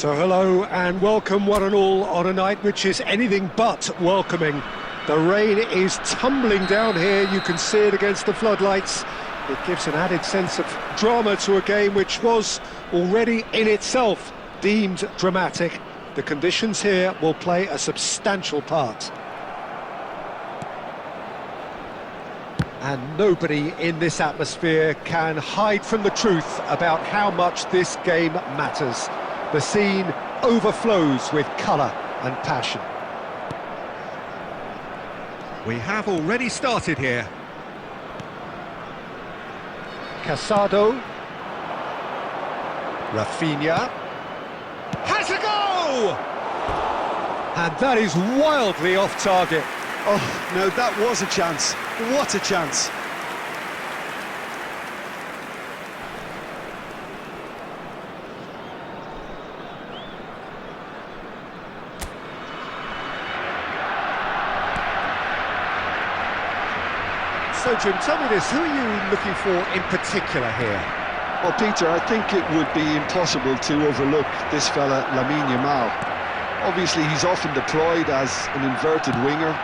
So hello and welcome one and all on a night which is anything but welcoming. The rain is tumbling down here, you can see it against the floodlights. It gives an added sense of drama to a game which was already in itself deemed dramatic. The conditions here will play a substantial part. And nobody in this atmosphere can hide from the truth about how much this game matters. The scene overflows with colour and passion. We have already started here. Casado. Rafinha. Has a go! And that is wildly off target. Oh, no, that was a chance. What a chance. So, Jim, tell me this, who are you looking for in particular here? Well, Peter, I think it would be impossible to overlook this fella, Lamine Yamal. Obviously, he's often deployed as an inverted winger,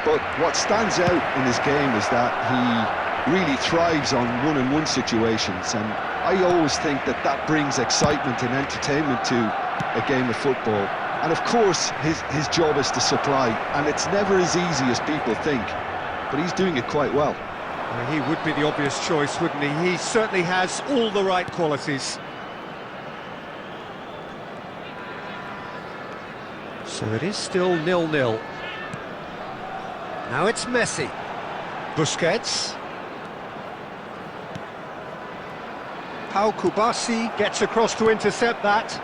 but what stands out in his game is that he really thrives on one-on-one situations, and I always think that that brings excitement and entertainment to a game of football. And of course, his job is to supply, and it's never as easy as people think, but he's doing it quite well. He would be the obvious choice, wouldn't he? He certainly has all the right qualities. So it is still 0-0. Now it's Messi. Busquets. Pau Kubasi gets across to intercept that.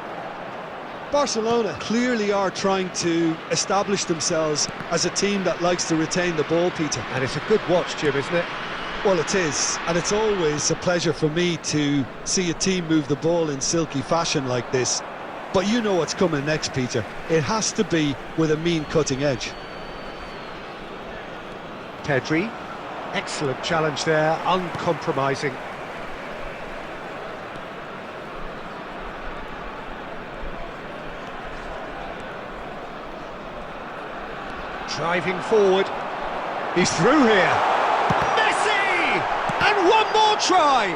Barcelona clearly are trying to establish themselves as a team that likes to retain the ball, Peter. And it's a good watch, Jim, isn't it? Well, it is, and it's always a pleasure for me to see a team move the ball in silky fashion like this. But you know what's coming next, Peter. It has to be with a mean cutting edge. Pedri, excellent challenge there, uncompromising. Driving forward, he's through here. And one more try!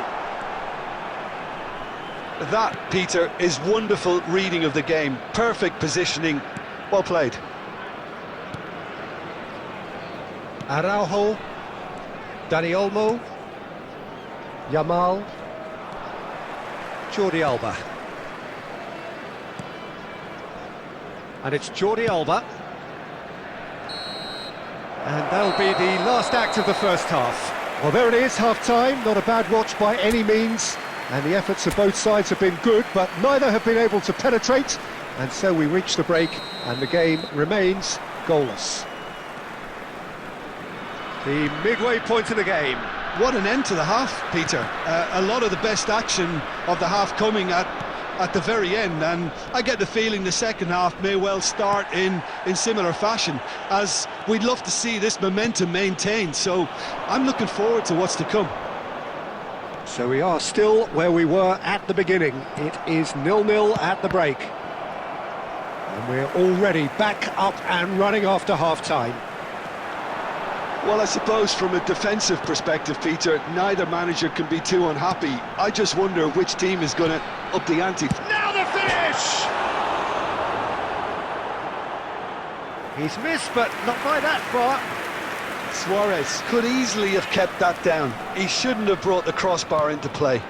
That, Peter, is wonderful reading of the game. Perfect positioning. Well played. Araujo. Dani Olmo. Yamal. Jordi Alba. And it's Jordi Alba. And that'll be the last act of the first half. Well, there it is, half-time, not a bad watch by any means, and the efforts of both sides have been good, but neither have been able to penetrate, and so we reach the break, and the game remains goalless. The midway point of the game. What an end to the half, Peter. A lot of the best action of the half coming at the very end, and I get the feeling the second half may well start in similar fashion, as we'd love to see this momentum maintained, so I'm looking forward to what's to come. So we are still where we were at the beginning. It is 0-0 at the break. And we're already back up and running after half-time. Well, I suppose from a defensive perspective, Peter, neither manager can be too unhappy. I just wonder which team is going to up the ante. Now the finish! He's missed, but not by that far. Suarez could easily have kept that down. He shouldn't have brought the crossbar into play.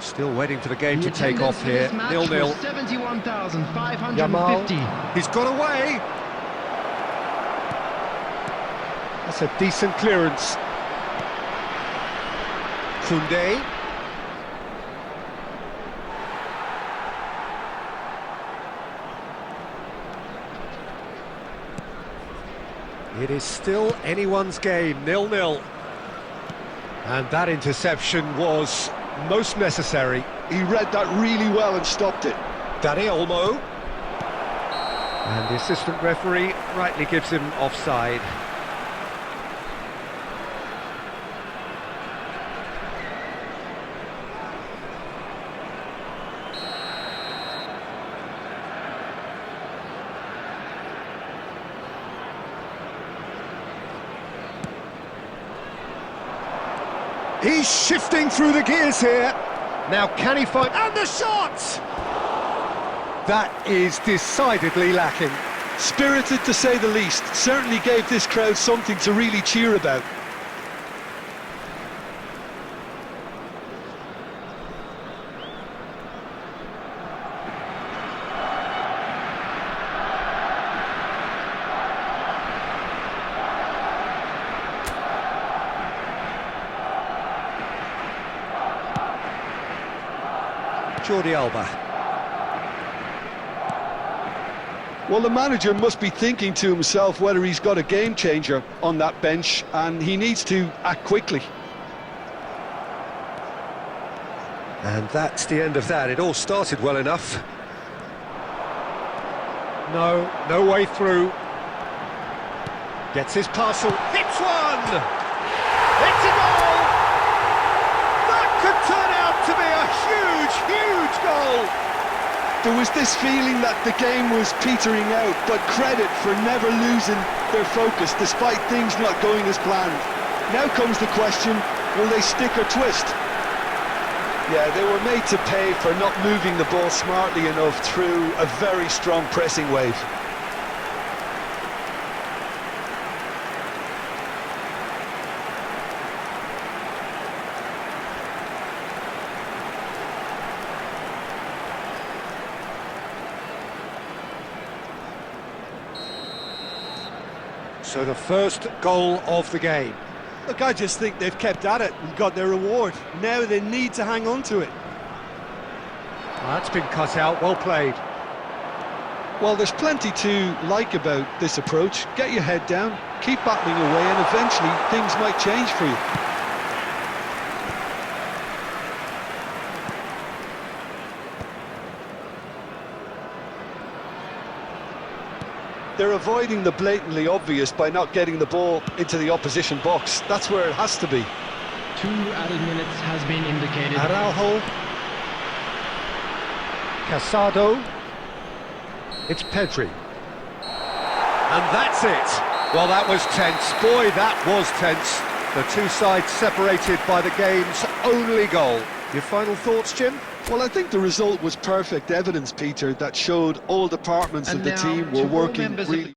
Still waiting for the game to take off here. 0-0. 71,550. Yamal, he's got away. That's a decent clearance. Koundé. It is still anyone's game, 0-0. And that interception was most necessary. He read that really well and stopped it. Dani Olmo. And the assistant referee rightly gives him offside. He's shifting through the gears here. Now can he find... And the shot! That is decidedly lacking. Spirited to say the least. Certainly gave this crowd something to really cheer about. Jordi Alba. Well, the manager must be thinking to himself whether he's got a game changer on that bench, and he needs to act quickly. And that's the end of that. It all started well enough. No way through. Gets his parcel, hits one! It's a goal! That could turn out to be a huge goal! There was this feeling that the game was petering out, but credit for never losing their focus despite things not going as planned. Now comes the question, will they stick or twist? Yeah, they were made to pay for not moving the ball smartly enough through a very strong pressing wave. So the first goal of the game. Look, I just think they've kept at it and got their reward. Now they need to hang on to it. Well, that's been cut out, well played. Well, there's plenty to like about this approach. Get your head down, keep battling away, and eventually things might change for you. They're avoiding the blatantly obvious by not getting the ball into the opposition box. That's where it has to be. 2 added minutes has been indicated. Araujo. Casado. It's Pedri. And that's it. Well, that was tense. Boy, that was tense. The two sides separated by the game's only goal. Your final thoughts, Jim? Well, I think the result was perfect evidence, Peter, that showed all departments And of the now team to were all working members of the really